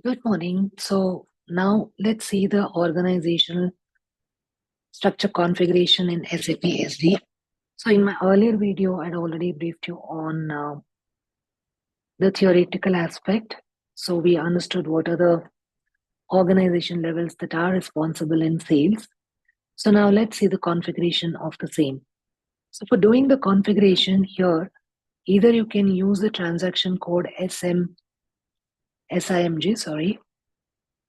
Good morning. So now let's see the organizational structure configuration in SAP SD. So in my earlier video, I'd already briefed you on the theoretical aspect. So we understood what are the organization levels that are responsible in sales. So now let's see the configuration of the same. So for doing the configuration here, either you can use the transaction code SIMG,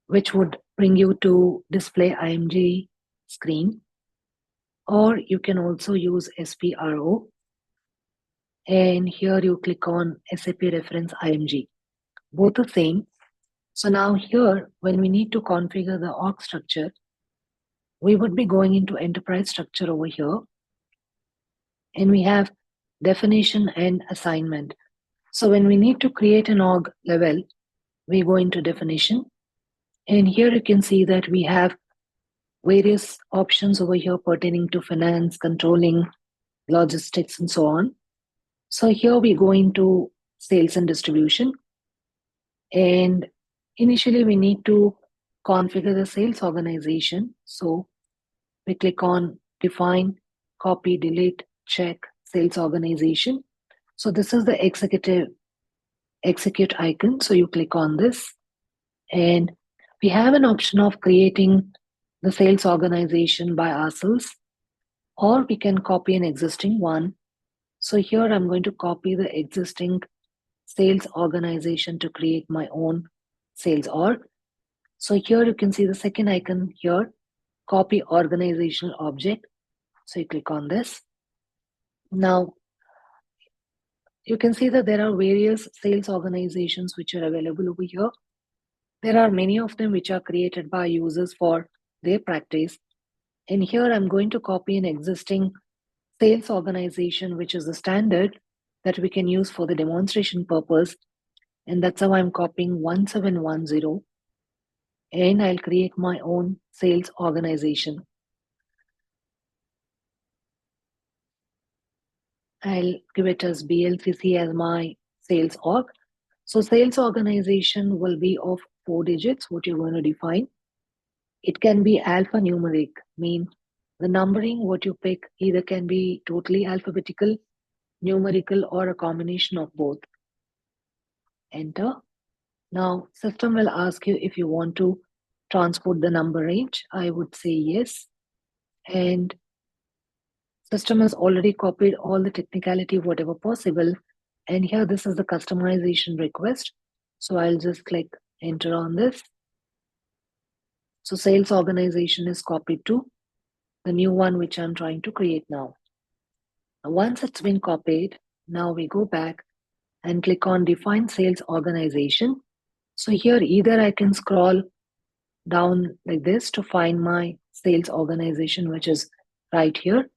which would bring you to display IMG screen, or you can also use SPRO, and here you click on SAP reference IMG. Both the same. So now here, when we need to configure the org structure, we would be going into enterprise structure over here, and we have definition and assignment. So when we need to create an org level, we go into definition, and here you can see that we have various options over here pertaining to finance, controlling, logistics, and so on. So here we go into sales and distribution. And initially we need to configure the sales organization. So we click on define, copy, delete, check sales organization. So this is the execute icon. So you click on this, and we have an option of creating the sales organization by ourselves, or we can copy an existing one. So here I'm going to copy the existing sales organization to create my own sales org. So here you can see the second icon here, copy organizational object. So you click on this. Now you can see that there are various sales organizations which are available over here. There are many of them which are created by users for their practice. And here I'm going to copy an existing sales organization, which is the standard that we can use for the demonstration purpose. And that's how I'm copying 1710, and I'll create my own sales organization. I'll give it as BLCC as my sales org. So sales organization will be of 4 digits, what you're going to define. It can be alphanumeric, mean the numbering, what you pick, either can be totally alphabetical, numerical, or a combination of both. Enter. Now, system will ask you if you want to transport the number range. I would say yes. And system has already copied all the technicality, whatever possible. And here, this is the customization request. So I'll just click enter on this. So sales organization is copied to the new one, which I'm trying to create now. Once it's been copied, now we go back and click on define sales organization. So here, either I can scroll down like this to find my sales organization, which is right here,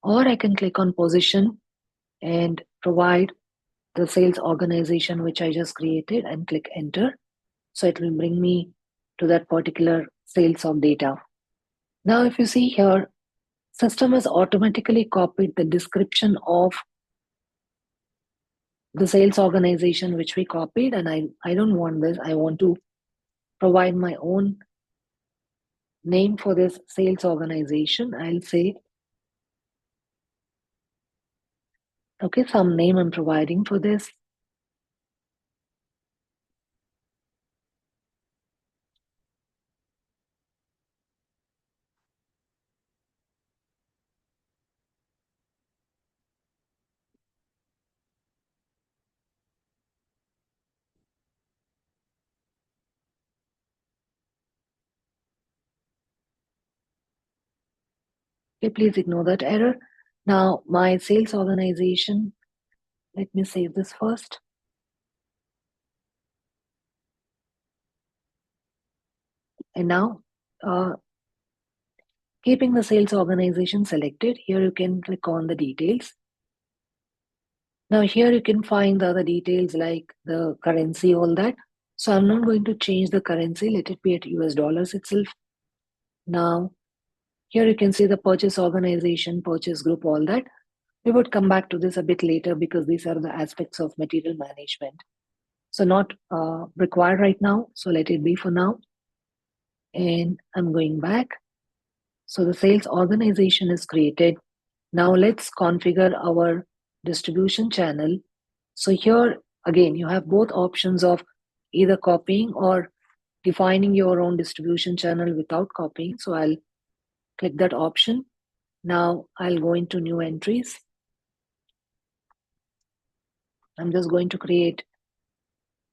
or I can click on position and provide the sales organization which I just created and click enter. So it will bring me to that particular sales org data. Now, if you see here, system has automatically copied the description of the sales organization which we copied, and I don't want this. I want to provide my own name for this sales organization. I'll say, okay, some name I'm providing for this. Okay, please ignore that error. Now, my sales organization, let me save this first. And now, keeping the sales organization selected, here you can click on the details. Now here you can find the other details like the currency, all that. So I'm not going to change the currency. Let it be at US dollars itself. Now, here you can see the purchase organization, purchase group, all that. We would come back to this a bit later because these are the aspects of material management. So not required right now. So let it be for now. And I'm going back. So the sales organization is created. Now let's configure our distribution channel. So here again, you have both options of either copying or defining your own distribution channel without copying. So I'll click that option. Now I'll go into new entries. I'm just going to create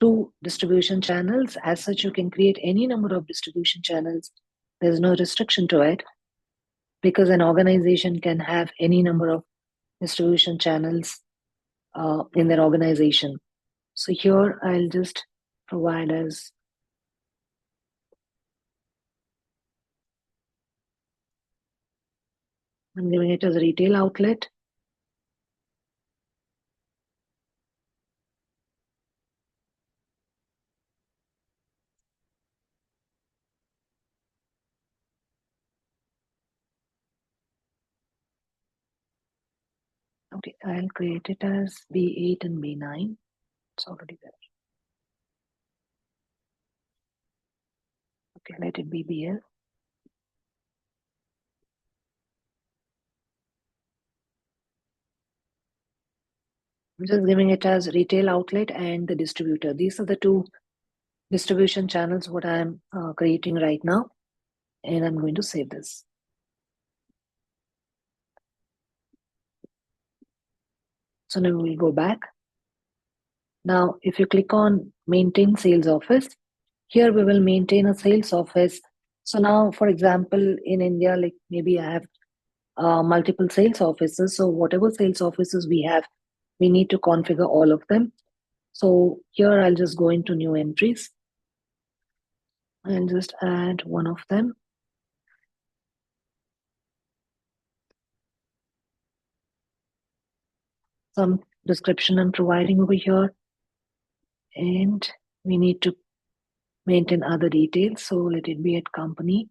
2 distribution channels. As such, you can create any number of distribution channels. There's no restriction to it because an organization can have any number of distribution channels in their organization. So here I'll just provide as I'm giving it as a retail outlet. Okay, I'll create it as B8 and B9. It's already there. Okay, let it be BL. I'm just giving it as retail outlet and the distributor. These are the 2 distribution channels what I'm creating right now. And I'm going to save this. So now we'll go back. Now, if you click on maintain sales office, here we will maintain a sales office. So now, for example, in India, like maybe I have multiple sales offices. So whatever sales offices we have, we need to configure all of them. So here I'll just go into new entries and just add one of them. Some description I'm providing over here. And we need to maintain other details. So let it be at company.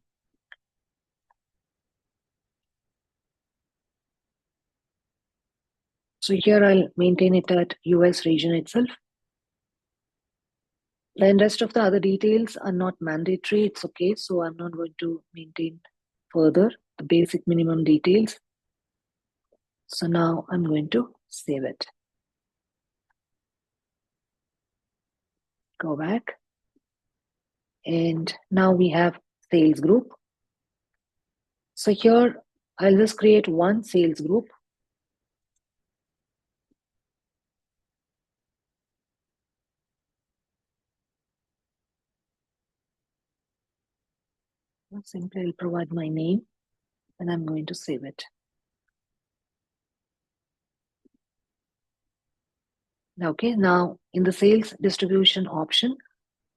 So here I'll maintain it at US region itself. Then rest of the other details are not mandatory. It's okay. So I'm not going to maintain further the basic minimum details. So now I'm going to save it. Go back. And now we have sales group. So here I'll just create one sales group. Simply I'll provide my name and I'm going to save it. Okay, now in the sales distribution option,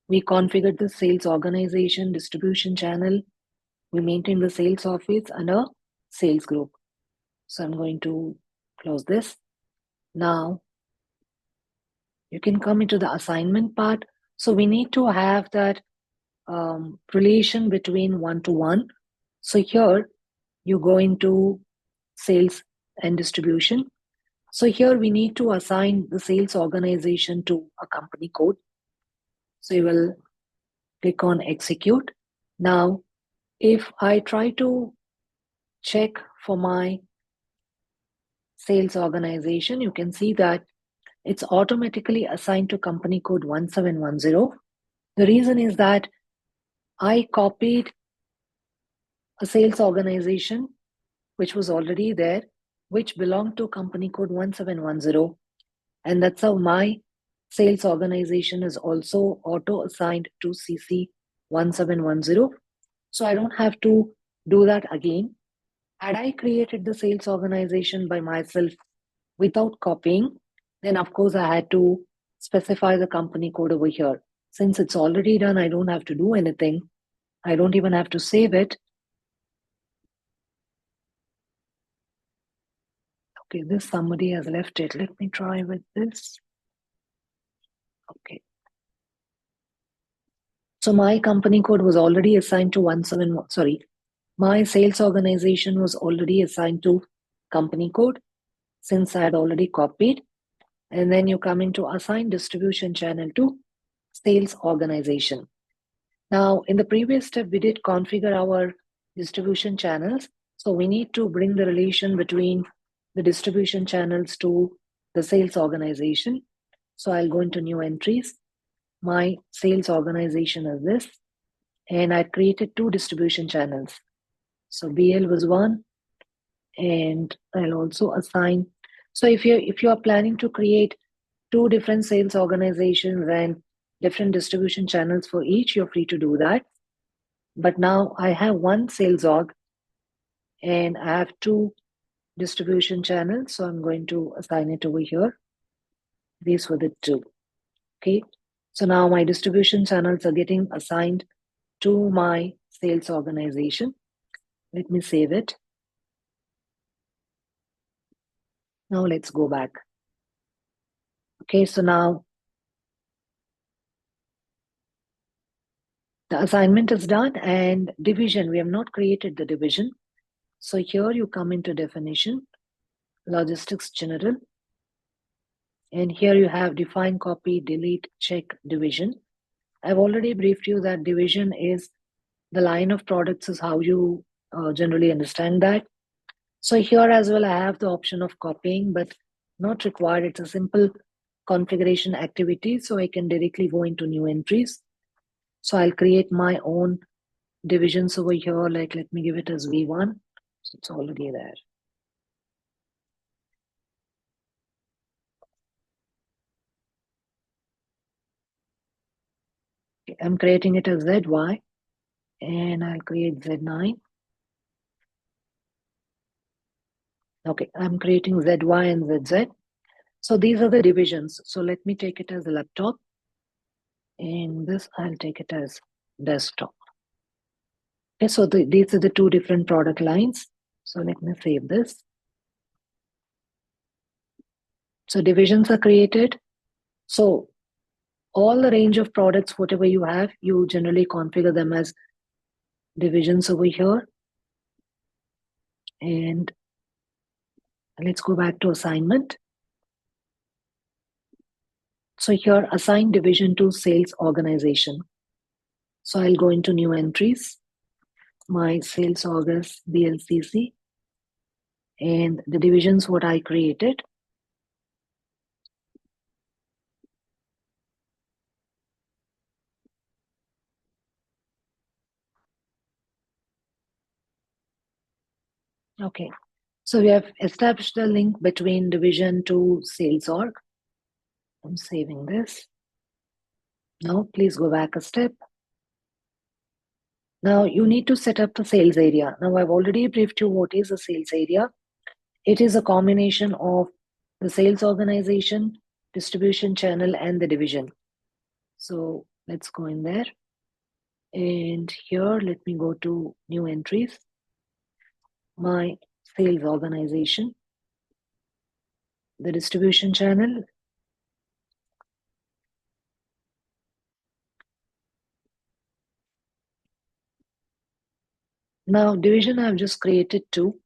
we configured the sales organization, distribution channel. We maintain the sales office and a sales group. So I'm going to close this. Now you can come into the assignment part. So we need to have that relation between one-to-one. So here you go into sales and distribution. So here we need to assign the sales organization to a company code. So you will click on execute. Now, if I try to check for my sales organization, you can see that it's automatically assigned to company code 1710. The reason is that I copied a sales organization which was already there, which belonged to company code 1710. And that's how my sales organization is also auto assigned to CC 1710. So I don't have to do that again. Had I created the sales organization by myself without copying, then of course I had to specify the company code over here. Since it's already done, I don't have to do anything. I don't even have to save it. Okay, this somebody has left it. Let me try with this. Okay. So my company code was already assigned to 171. Sorry, my sales organization was already assigned to company code since I had already copied. And then you come into assign distribution channel to sales organization. Now, in the previous step, we did configure our distribution channels. So we need to bring the relation between the distribution channels to the sales organization. So I'll go into new entries. My sales organization is this, and I created two distribution channels. So BL was one, and I'll also assign. So if you are planning to create two different sales organizations and different distribution channels for each, you're free to do that. But now I have one sales org and I have two distribution channels. So I'm going to assign it over here. These were the two. Okay. So now my distribution channels are getting assigned to my sales organization. Let me save it. Now let's go back. Okay. So now the assignment is done, and division, we have not created the division. So here you come into definition, logistics general, and here you have define, copy, delete, check, division. I've already briefed you that division is the line of products is how you generally understand that. So here as well, I have the option of copying, but not required. It's a simple configuration activity. So I can directly go into new entries. So I'll create my own divisions over here. Like, let me give it as V1. So it's already there. Okay, I'm creating it as ZY, and I'll create Z9. Okay, I'm creating ZY and ZZ. So these are the divisions. So let me take it as a laptop, and this I'll take it as desktop. Okay, so these are the two different product lines. So let me save this. So divisions are created. So all the range of products, whatever you have, you generally configure them as divisions over here. And let's go back to assignment. So here, assign division to sales organization. So I'll go into new entries. My sales org is BLCC, and the divisions what I created. Okay, so we have established the link between division to sales org. I'm saving this. Now please go back a step. Now you need to set up the sales area. Now I've already briefed you what is a sales area. It is a combination of the sales organization, distribution channel, and the division. So let's go in there. And here, let me go to new entries. My sales organization, the distribution channel. Now division, I've just created two.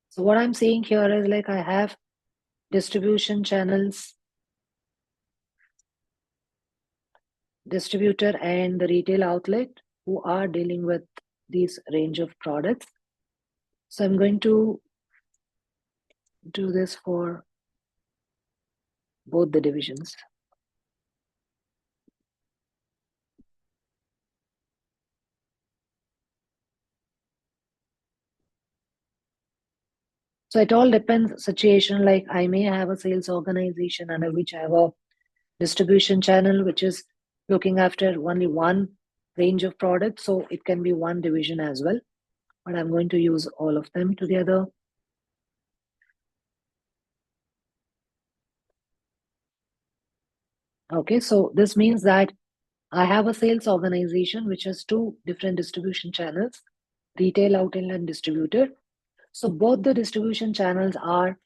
So what I'm saying here is like I have distribution channels, distributor, and the retail outlet who are dealing with these range of products. So I'm going to do this for both the divisions. So it all depends situation. Like I may have a sales organization under which I have a distribution channel, which is looking after only one range of products. So it can be one division as well, but I'm going to use all of them together. Okay, so this means that I have a sales organization which has two different distribution channels, retail, outlet, and distributor. So both the distribution channels are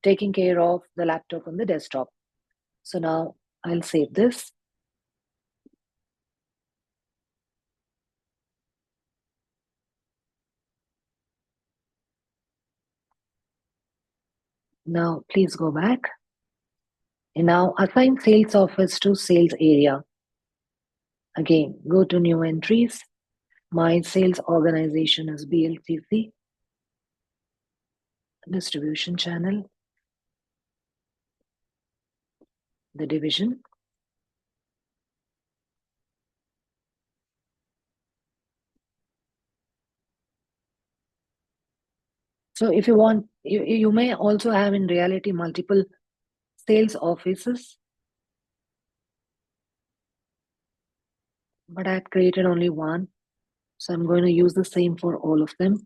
taking care of the laptop and the desktop. So now I'll save this. Now, please go back. And now assign sales office to sales area. Again, go to new entries. My sales organization is BLCC. Distribution channel. The division. So if you want, you may also have in reality multiple sales offices. But I've created only one. So I'm going to use the same for all of them.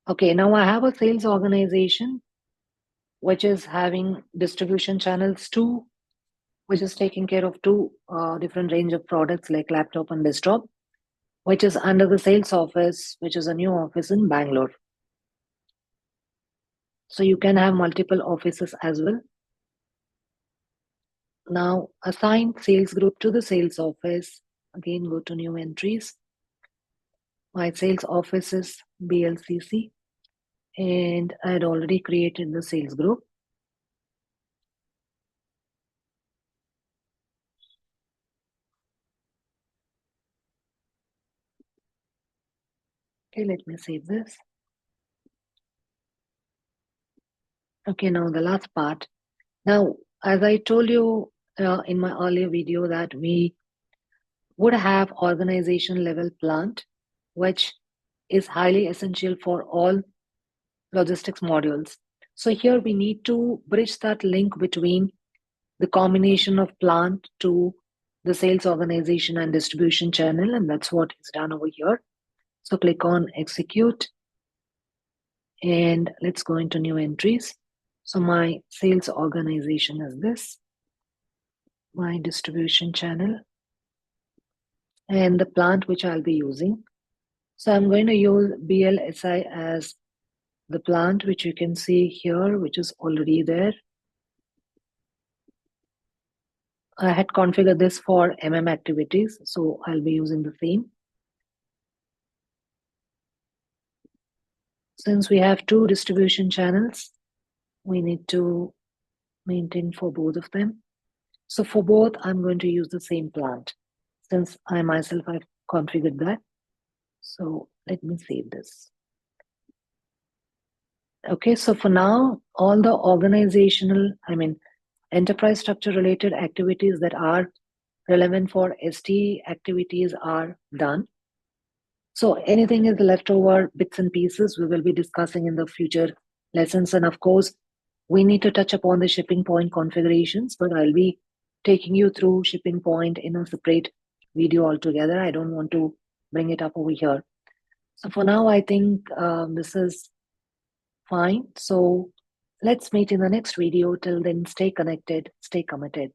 Okay, now I have a sales organization which is having distribution channels too, which is taking care of two different range of products like laptop and desktop, which is under the sales office, which is a new office in Bangalore. So you can have multiple offices as well. Now assign sales group to the sales office. Again, go to new entries. My sales office is BLCC and I had already created the sales group. Okay, let me save this. Okay, now the last part. Now, as I told you in my earlier video that we would have organization level plant, which is highly essential for all logistics modules. So here we need to bridge that link between the combination of plant to the sales organization and distribution channel, and that's what is done over here. So click on execute and let's go into new entries. So my sales organization is this, my distribution channel, and the plant which I'll be using. So I'm going to use BLSI as the plant, which you can see here, which is already there. I had configured this for activities, so I'll be using the same. Since we have two distribution channels, we need to maintain for both of them. So for both, I'm going to use the same plant since I myself have configured that. So let me save this. Okay, so for now, all the enterprise structure related activities that are relevant for ST activities are done. So anything is leftover bits and pieces we will be discussing in the future lessons. And of course, we need to touch upon the shipping point configurations, but I'll be taking you through shipping point in a separate video altogether. I don't want to bring it up over here. So for now, I think this is fine. So let's meet in the next video. Till then, stay connected, stay committed.